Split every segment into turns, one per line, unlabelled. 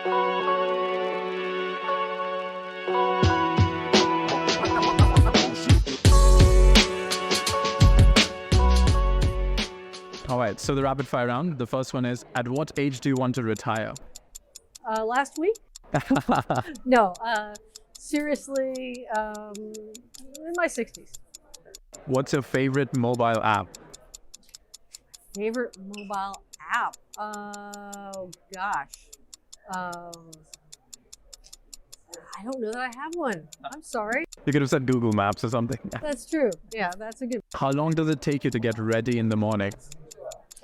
All right, so the rapid fire round. The first one is, at what age do you want to retire?
Last week? No, seriously, in my 60s.
What's your favorite mobile app?
Favorite mobile app? Oh, gosh. I don't know that I have one. I'm sorry.
You could have said Google Maps or something.
That's true. Yeah, that's a good.
How long does it take you to get ready in the morning?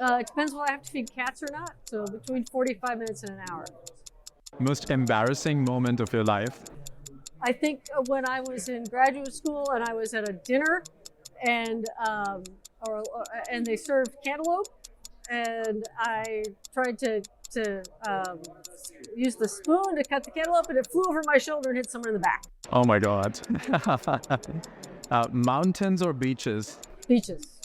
It depends whether I have to feed cats or not. So between 45 minutes and an hour.
Most embarrassing moment of your life?
I think when I was in graduate school and I was at a dinner and they served cantaloupe, and I tried to use the spoon to cut the cantaloupe, and it flew over my shoulder and hit someone in the back.
Oh my God. Mountains or beaches?
Beaches.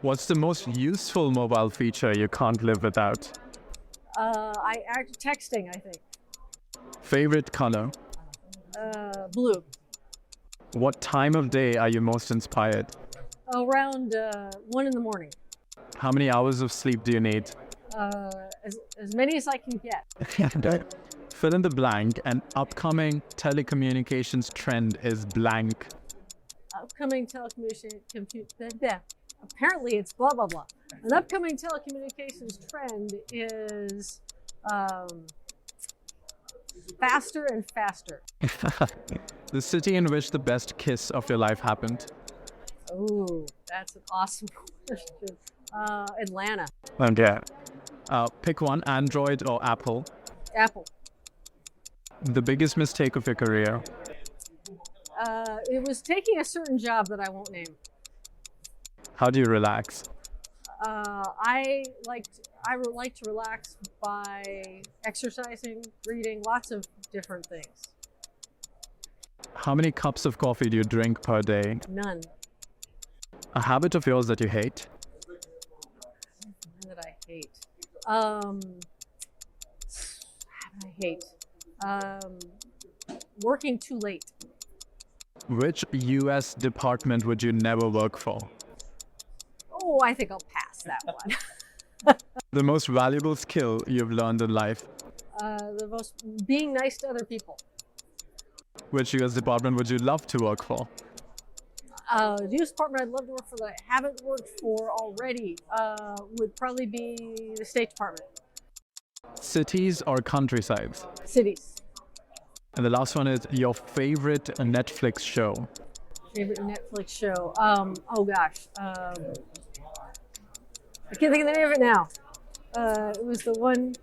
What's the most useful mobile feature you can't live without?
Texting, I think.
Favorite color?
Blue.
What time of day are you most inspired?
Around 1 in the morning.
How many hours of sleep do you need?
As many as I can get.
Fill in the blank. An upcoming telecommunications trend is blank.
Upcoming apparently it's blah, blah, blah. An upcoming telecommunications trend is faster and faster.
The city in which the best kiss of your life happened?
Oh, that's an awesome question. Atlanta.
Okay. Pick one, Android or Apple.
Apple.
The biggest mistake of your career?
It was taking a certain job that I won't name.
How do you relax?
I like to relax by exercising, reading, lots of different things.
How many cups of coffee do you drink per day?
None.
A habit of yours that you hate?
That I hate. Habit I hate. Working too late.
Which US department would you never work for?
Oh, I think I'll pass that one.
The most valuable skill you've learned in life?
Being nice to other people.
Which US department would you love to work for?
The US department I'd love to work for that I haven't worked for already would probably be the State Department.
Cities or countrysides?
Cities.
And the last one is your favorite Netflix show?
Favorite Netflix show? Oh gosh. I can't think of the name of it now. It was the one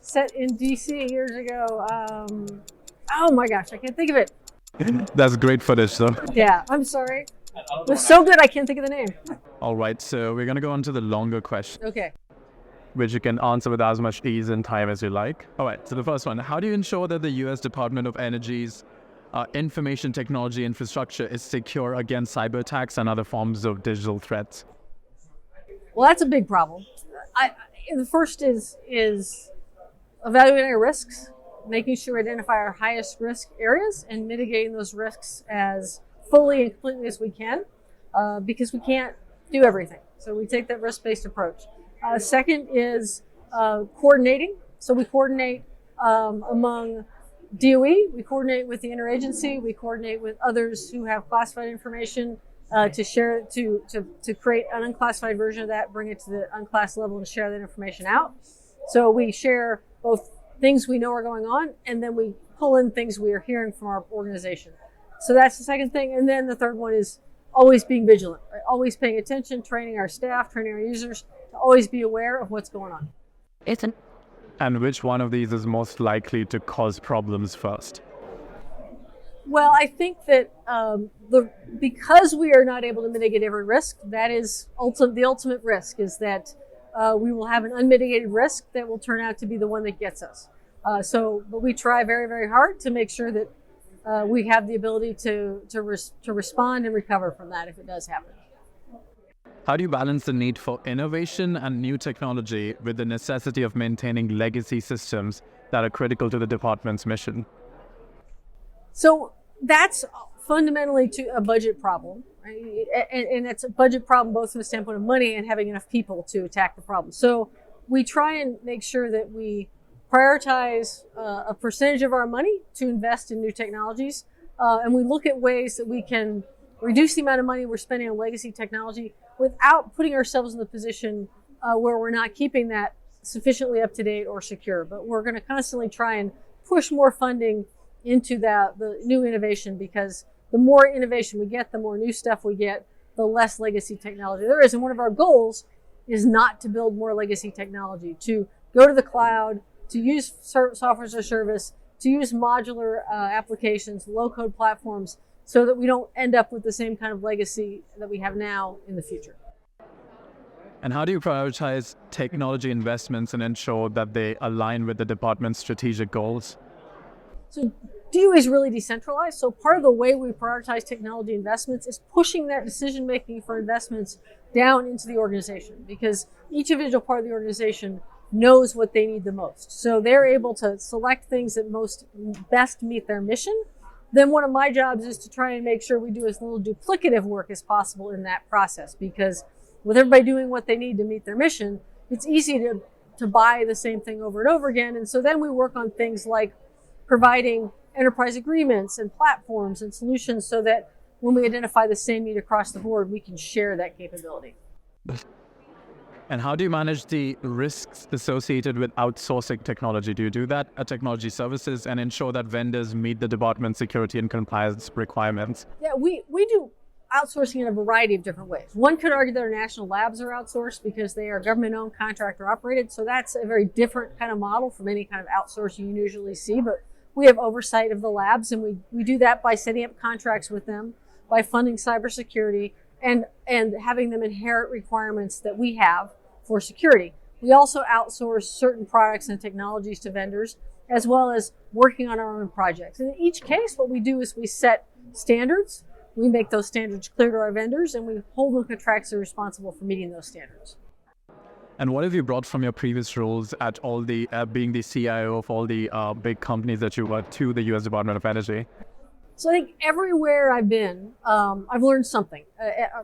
set in DC years ago. Oh my gosh, I can't think of it.
That's great footage, though.
Yeah, I'm sorry. It was so good, I can't think of the name.
All right, so we're going to go on to the longer question.
Okay.
Which you can answer with as much ease and time as you like. All right, so the first one, how do you ensure that the US Department of Energy's information technology infrastructure is secure against cyber attacks and other forms of digital threats?
Well, that's a big problem. The first is evaluating our risks, making sure we identify our highest risk areas and mitigating those risks as fully and completely as we can, because we can't do everything. So we take that risk-based approach. Second is coordinating. So we coordinate among DOE, we coordinate with the interagency, we coordinate with others who have classified information to share, to create an unclassified version of that, bring it to the unclassed level and share that information out. So we share both things we know are going on, and then we pull in things we are hearing from our organization. So that's the second thing. And then the third one is always being vigilant, right? Always paying attention, training our staff, training our users to always be aware of what's going on.
And which one of these is most likely to cause problems first?
Well, I think that because we are not able to mitigate every risk, that is the ultimate risk, is that we will have an unmitigated risk that will turn out to be the one that gets us. But we try very, very hard to make sure that we have the ability to respond and recover from that if it does happen.
How do you balance the need for innovation and new technology with the necessity of maintaining legacy systems that are critical to the department's mission?
So that's fundamentally to a budget problem, right? And it's a budget problem both from the standpoint of money and having enough people to attack the problem. So we try and make sure that we prioritize a percentage of our money to invest in new technologies. And we look at ways that we can reduce the amount of money we're spending on legacy technology without putting ourselves in the position where we're not keeping that sufficiently up to date or secure. But we're going to constantly try and push more funding into the new innovation, because the more innovation we get, the more new stuff we get, the less legacy technology there is. And one of our goals is not to build more legacy technology, to go to the cloud, to use software as a service, to use modular applications, low-code platforms, so that we don't end up with the same kind of legacy that we have now in the future.
And how do you prioritize technology investments and ensure that they align with the department's strategic goals?
So DOE is really decentralized. So part of the way we prioritize technology investments is pushing that decision-making for investments down into the organization, because each individual part of the organization knows what they need the most. So they're able to select things that best meet their mission. Then one of my jobs is to try and make sure we do as little duplicative work as possible in that process, because with everybody doing what they need to meet their mission, it's easy to buy the same thing over and over again. And so then we work on things like providing enterprise agreements and platforms and solutions so that when we identify the same need across the board, we can share that capability.
And how do you manage the risks associated with outsourcing technology? Do you do that at technology services and ensure that vendors meet the department's security and compliance requirements?
Yeah, we do outsourcing in a variety of different ways. One could argue that our national labs are outsourced because they are government-owned, contractor-operated. So that's a very different kind of model from any kind of outsourcing you usually see. But we have oversight of the labs, and we do that by setting up contracts with them, by funding cybersecurity, and having them inherit requirements that we have for security. We also outsource certain products and technologies to vendors, as well as working on our own projects. And in each case, what we do is we set standards. We make those standards clear to our vendors, and we hold them contractually responsible for meeting those standards.
And what have you brought from your previous roles at all the being the CIO of all the big companies that you worked to the U.S. Department of Energy?
So I think everywhere I've been, I've learned something,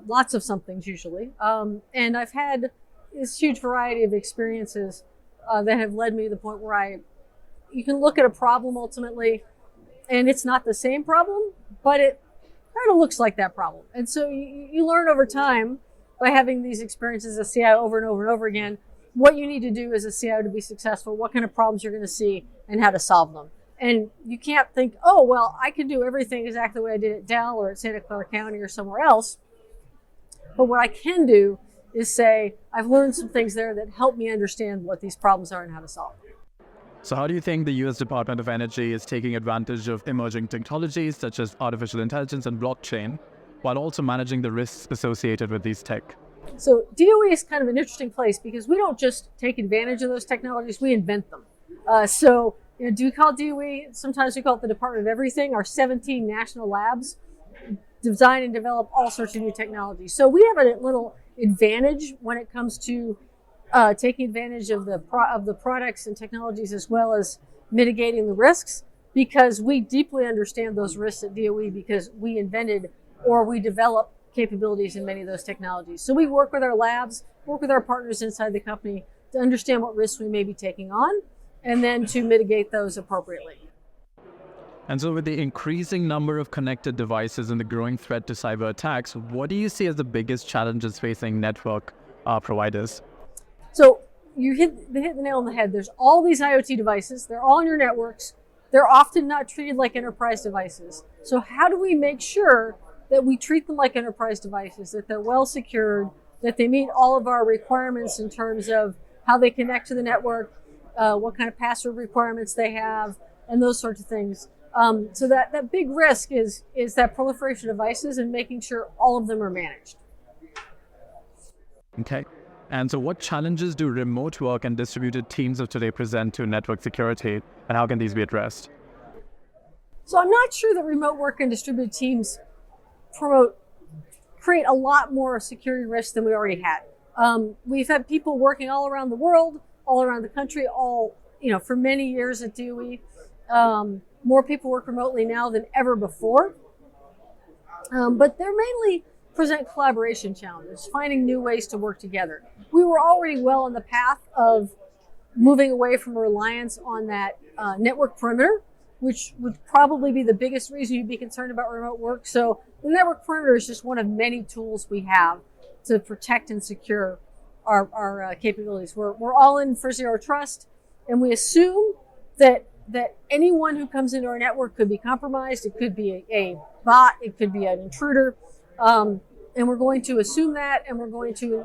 lots of somethings usually. And I've had this huge variety of experiences that have led me to the point where you can look at a problem ultimately, and it's not the same problem, but it kind of looks like that problem. And so you learn over time by having these experiences as a CIO over and over and over again, what you need to do as a CIO to be successful, what kind of problems you're going to see, and how to solve them. And you can't think, oh, well, I can do everything exactly the way I did at Dell or at Santa Clara County or somewhere else. But what I can do is say, I've learned some things there that help me understand what these problems are and how to solve them.
So how do you think the U.S. Department of Energy is taking advantage of emerging technologies such as artificial intelligence and blockchain, while also managing the risks associated with these tech?
So DOE is kind of an interesting place because we don't just take advantage of those technologies, we invent them. Do we call DOE, sometimes we call it the Department of Everything. Our 17 national labs design and develop all sorts of new technologies. So we have a little advantage when it comes to taking advantage of the products and technologies, as well as mitigating the risks, because we deeply understand those risks at DOE because we invented or we develop capabilities in many of those technologies. So we work with our labs, work with our partners inside the company to understand what risks we may be taking on, and then to mitigate those appropriately.
And so with the increasing number of connected devices and the growing threat to cyber attacks, what do you see as the biggest challenges facing network providers?
So you hit the nail on the head. There's all these IoT devices. They're all on your networks. They're often not treated like enterprise devices. So how do we make sure that we treat them like enterprise devices, that they're well secured, that they meet all of our requirements in terms of how they connect to the network, what kind of password requirements they have, and those sorts of things. So that big risk is that proliferation of devices and making sure all of them are managed.
Okay. And so what challenges do remote work and distributed teams of today present to network security, and how can these be addressed?
So I'm not sure that remote work and distributed teams promote create a lot more security risks than we already had. We've had people working all around the world, all around the country, for many years at DOE. More people work remotely now than ever before. But they're mainly present collaboration challenges, finding new ways to work together. We were already well on the path of moving away from a reliance on that network perimeter, which would probably be the biggest reason you'd be concerned about remote work. So the network perimeter is just one of many tools we have to protect and secure our capabilities. We're all in for zero trust, and we assume that anyone who comes into our network could be compromised. It could be a bot, it could be an intruder, and we're going to assume that, and we're going to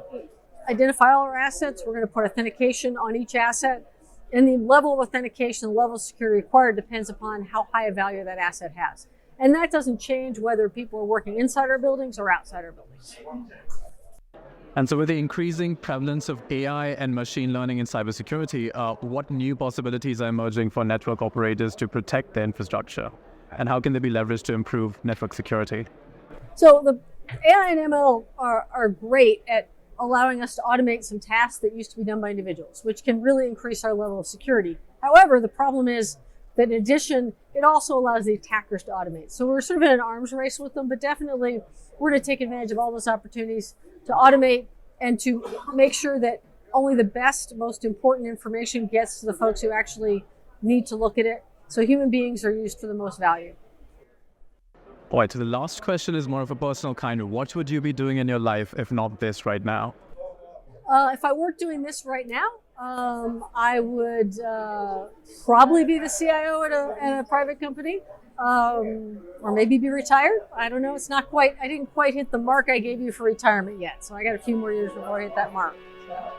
identify all our assets. We're going to put authentication on each asset, and the level of authentication, the level of security required depends upon how high a value that asset has. And that doesn't change whether people are working inside our buildings or outside our buildings.
And so with the increasing prevalence of AI and machine learning in cybersecurity, what new possibilities are emerging for network operators to protect their infrastructure? And how can they be leveraged to improve network security?
So the AI and ML are great at allowing us to automate some tasks that used to be done by individuals, which can really increase our level of security. However, the problem is that in addition, it also allows the attackers to automate. So we're sort of in an arms race with them, but definitely we're going to take advantage of all those opportunities to automate and to make sure that only the best, most important information gets to the folks who actually need to look at it. So human beings are used for the most value.
All right, so the last question is more of a personal kind. What would you be doing in your life if not this right now?
If I weren't doing this right now, I would probably be the CIO at a private company, or maybe be retired. I don't know. I didn't quite hit the mark I gave you for retirement yet. So I got a few more years before I hit that mark. So.